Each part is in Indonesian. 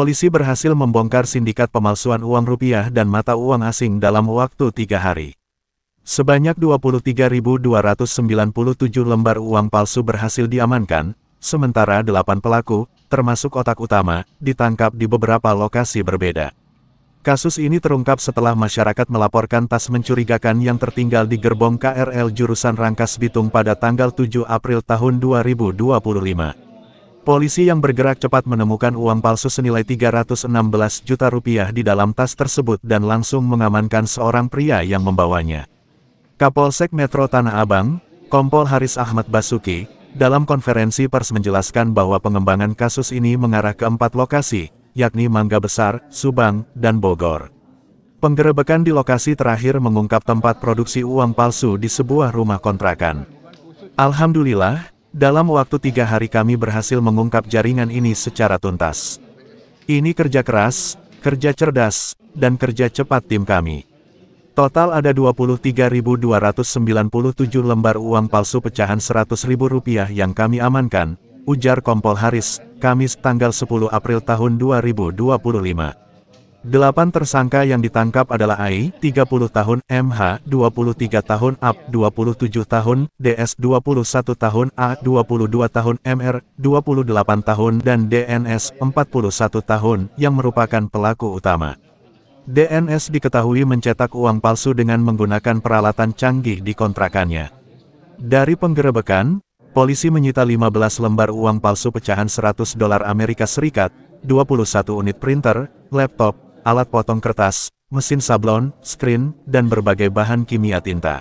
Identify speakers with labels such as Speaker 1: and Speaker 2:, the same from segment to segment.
Speaker 1: Polisi berhasil membongkar sindikat pemalsuan uang rupiah dan mata uang asing dalam waktu 3 hari. Sebanyak 23.297 lembar uang palsu berhasil diamankan, sementara 8 pelaku, termasuk otak utama, ditangkap di beberapa lokasi berbeda. Kasus ini terungkap setelah masyarakat melaporkan tas mencurigakan yang tertinggal di gerbong KRL jurusan Rangkas Bitung pada tanggal 7 April tahun 2025. Polisi yang bergerak cepat menemukan uang palsu senilai 316 juta rupiah di dalam tas tersebut dan langsung mengamankan seorang pria yang membawanya. Kapolsek Metro Tanah Abang, Kompol Haris Ahmad Basuki, dalam konferensi pers menjelaskan bahwa pengembangan kasus ini mengarah ke 4 lokasi, yakni Mangga Besar, Subang, dan Bogor. Penggerebekan di lokasi terakhir mengungkap tempat produksi uang palsu di sebuah rumah kontrakan. Alhamdulillah, dalam waktu 3 hari kami berhasil mengungkap jaringan ini secara tuntas. Ini kerja keras, kerja cerdas, dan kerja cepat tim kami. Total ada 23.297 lembar uang palsu pecahan Rp100.000 yang kami amankan, ujar Kompol Haris, Kamis tanggal 10 April tahun 2025. 8 tersangka yang ditangkap adalah AI, 30 tahun, MH, 23 tahun, AP, 27 tahun, DS, 21 tahun, A, 22 tahun, MR, 28 tahun, dan DNS, 41 tahun, yang merupakan pelaku utama. DNS diketahui mencetak uang palsu dengan menggunakan peralatan canggih di kontrakannya. Dari penggerebekan, polisi menyita 15 lembar uang palsu pecahan $100 Amerika Serikat, 21 unit printer, laptop, alat potong kertas, mesin sablon, screen, dan berbagai bahan kimia tinta.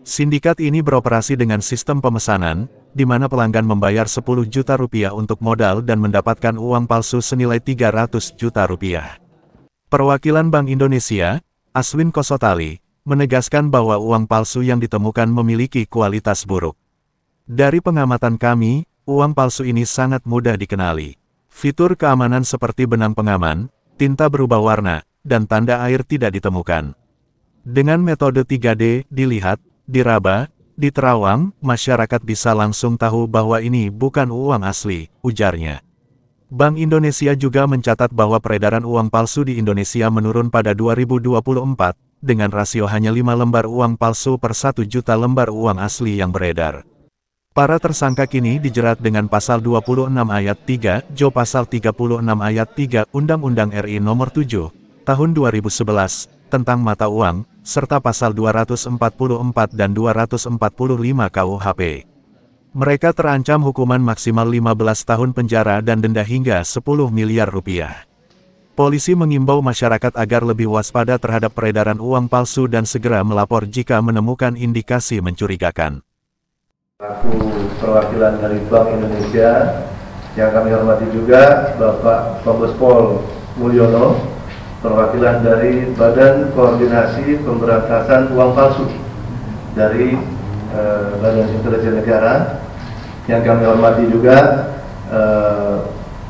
Speaker 1: Sindikat ini beroperasi dengan sistem pemesanan, di mana pelanggan membayar 10 juta rupiah untuk modal dan mendapatkan uang palsu senilai 300 juta rupiah. Perwakilan Bank Indonesia, Aswin Kosotali, menegaskan bahwa uang palsu yang ditemukan memiliki kualitas buruk. Dari pengamatan kami, uang palsu ini sangat mudah dikenali. Fitur keamanan seperti benang pengaman, tinta berubah warna, dan tanda air tidak ditemukan. Dengan metode 3D, dilihat, diraba, diterawang, masyarakat bisa langsung tahu bahwa ini bukan uang asli, ujarnya. Bank Indonesia juga mencatat bahwa peredaran uang palsu di Indonesia menurun pada 2024, dengan rasio hanya 5 lembar uang palsu per 1 juta lembar uang asli yang beredar. Para tersangka kini dijerat dengan Pasal 26 Ayat 3, Jo Pasal 36 Ayat 3 Undang-Undang RI Nomor 7, Tahun 2011, tentang mata uang, serta Pasal 244 dan 245 KUHP. Mereka terancam hukuman maksimal 15 tahun penjara dan denda hingga 10 miliar rupiah. Polisi mengimbau masyarakat agar lebih waspada terhadap peredaran uang palsu dan segera melapor jika menemukan indikasi mencurigakan.
Speaker 2: Aku perwakilan dari Bank Indonesia, yang kami hormati juga Bapak Kombes Pol Mulyono, perwakilan dari Badan Koordinasi Pemberantasan Uang Palsu dari Badan Intelijen Negara, yang kami hormati juga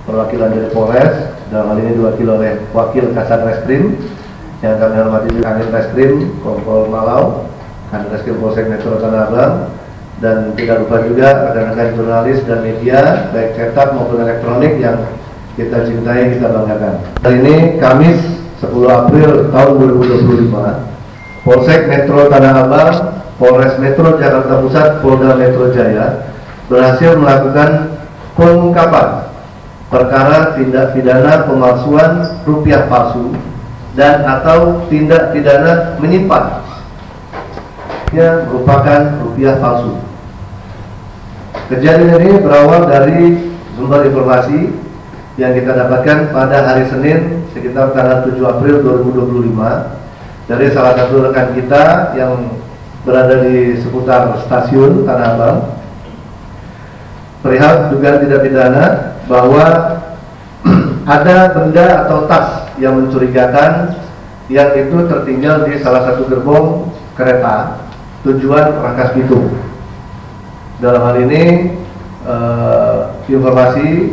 Speaker 2: perwakilan dari Polres, dalam hal ini diwakili oleh Wakil Kasat Reskrim, yang kami hormati juga Kanit Reskrim Kompol Malau, Kanit Reskrim Polsek Metro Tanah Abang, dan tidak lupa juga rekan-rekan jurnalis dan media, baik cetak maupun elektronik yang kita cintai, kita banggakan. Hari ini Kamis 10 April tahun 2025, Polsek Metro Tanah Abang, Polres Metro Jakarta Pusat, Polda Metro Jaya berhasil melakukan pengungkapan perkara tindak pidana pemalsuan rupiah palsu dan atau tindak pidana menyimpan yang merupakan rupiah palsu. Kejadian ini berawal dari sumber informasi yang kita dapatkan pada hari Senin sekitar tanggal 7 April 2025 dari salah satu rekan kita yang berada di seputar stasiun Tanah Abang, perihal dugaan tindak pidana bahwa ada benda atau tas yang mencurigakan yang itu tertinggal di salah satu gerbong kereta tujuan Rangkas Bitung. Dalam hal ini informasi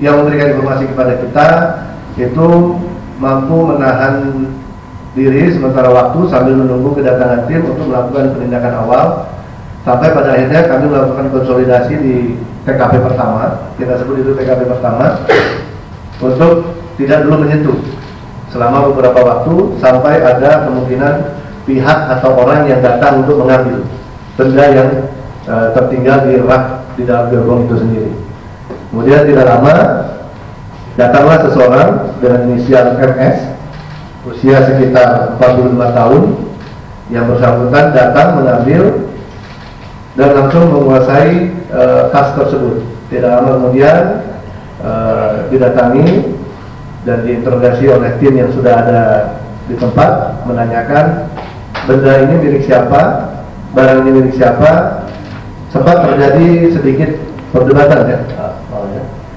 Speaker 2: yang memberikan informasi kepada kita itu mampu menahan diri sementara waktu sambil menunggu kedatangan tim untuk melakukan penindakan awal, sampai pada akhirnya kami melakukan konsolidasi di TKP pertama, kita sebut itu TKP pertama, untuk tidak dulu menyentuh selama beberapa waktu sampai ada kemungkinan pihak atau orang yang datang untuk mengambil benda yang tertinggal di rak di dalam gerbong itu sendiri. Kemudian tidak lama datanglah seseorang dengan inisial MS, usia sekitar 45 tahun, yang bersangkutan datang mengambil dan langsung menguasai tas tersebut. Tidak lama kemudian didatangi dan diinterogasi oleh tim yang sudah ada di tempat, menanyakan benda ini milik siapa, barang ini milik siapa. Sempat terjadi sedikit perdebatan ya,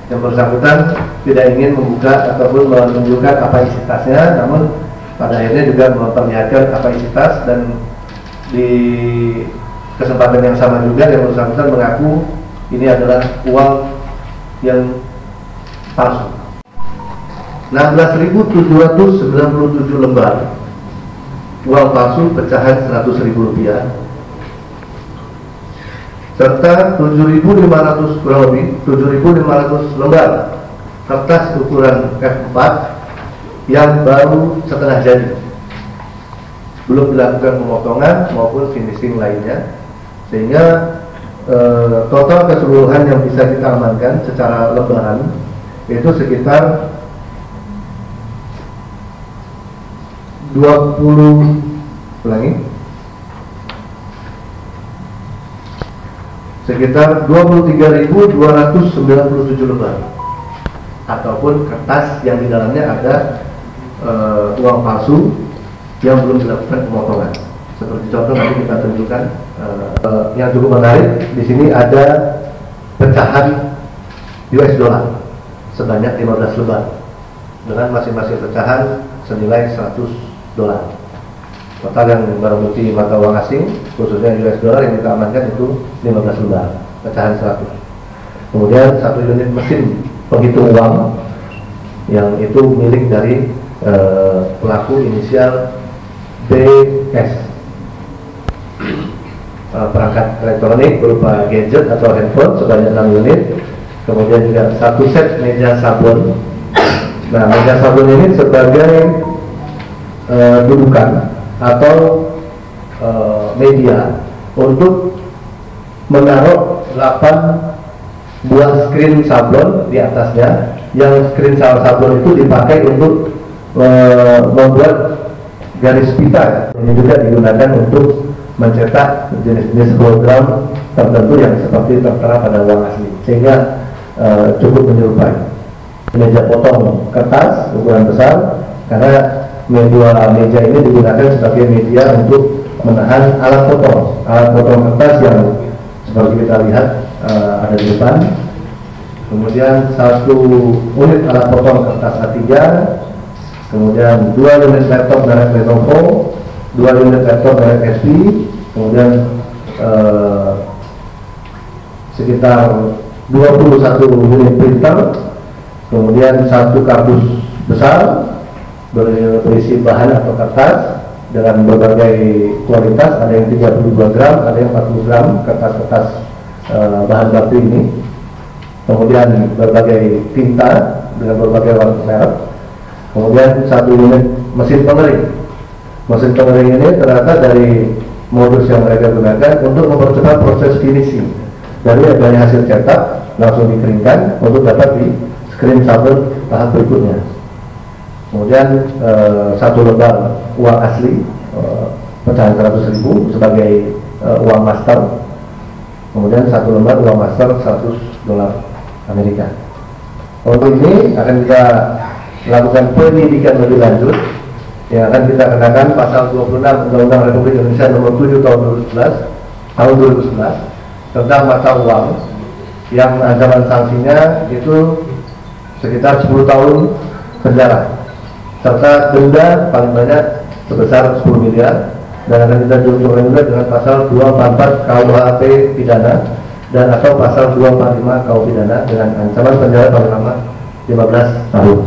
Speaker 2: yang bersangkutan tidak ingin membuka ataupun menunjukkan apa isi tasnya, namun pada akhirnya juga memperlihatkan apa isi tas, dan di kesempatan yang sama juga yang bersangkutan mengaku ini adalah uang yang palsu. 16.797 lembar uang palsu pecahan Rp100.000 serta 7.500 kurang lebih 7.500 lembar kertas ukuran F4 yang baru setengah jadi, belum dilakukan pemotongan maupun finishing lainnya, sehingga total keseluruhan yang bisa kita amankan secara lembaran itu sekitar 23.297 lembar ataupun kertas yang di dalamnya ada uang palsu yang belum dilakukan pemotongan. Seperti contoh nanti kita tunjukkan. Yang cukup menarik di sini ada pecahan US dollar sebanyak 15 lembar dengan masing-masing pecahan senilai $100. Total yang barang bukti mata uang asing khususnya US dollar yang kita amankan itu 15 lembar pecahan 100. Kemudian 1 unit mesin penghitung uang yang itu milik dari pelaku inisial BS. Perangkat elektronik berupa gadget atau handphone sebanyak 6 unit. Kemudian juga 1 set meja sablon. Nah, meja sablon ini sebagai dudukan atau media untuk menaruh 8 buah screen sablon di atasnya, yang screen sablon itu dipakai untuk membuat garis pita. Ini juga digunakan untuk mencetak jenis-jenis hologram tertentu yang seperti tertera pada uang asli, sehingga cukup menyerupai. Meja potong kertas ukuran besar, karena meja ini digunakan sebagai media untuk menahan alat potong kertas yang seperti kita lihat ada di depan. Kemudian 1 unit alat potong kertas A3, kemudian 2 unit laptop merek Lenovo, 2 unit laptop merek HP, kemudian sekitar 21 unit printer, kemudian 1 kardus besar berisi bahan atau kertas dengan berbagai kualitas, ada yang 32 gram, ada yang 40 gram kertas-kertas bahan baku ini. Kemudian berbagai tinta dengan berbagai warna merek. Kemudian 1 unit mesin pengering. Mesin pengering ini ternyata dari modus yang mereka gunakan untuk mempercepat proses finishing. Dari adanya hasil cetak langsung dikeringkan untuk dapat di screen sablon tahap berikutnya. Kemudian 1 lembar uang asli pecahan 100.000 sebagai uang master. Kemudian 1 lembar uang master $100 Amerika. Untuk ini akan kita lakukan penyidikan lebih lanjut, yang akan kita kenakan pasal 26 Undang-Undang Republik Indonesia Nomor 7 Tahun 2011 tentang mata uang, yang ancaman sanksinya itu sekitar 10 tahun penjara serta denda paling banyak sebesar 10 miliar, dan akan kita junjung juga dengan pasal 244 KUHP pidana dan atau pasal 245 KUH pidana dengan ancaman penjara paling lama 15 tahun.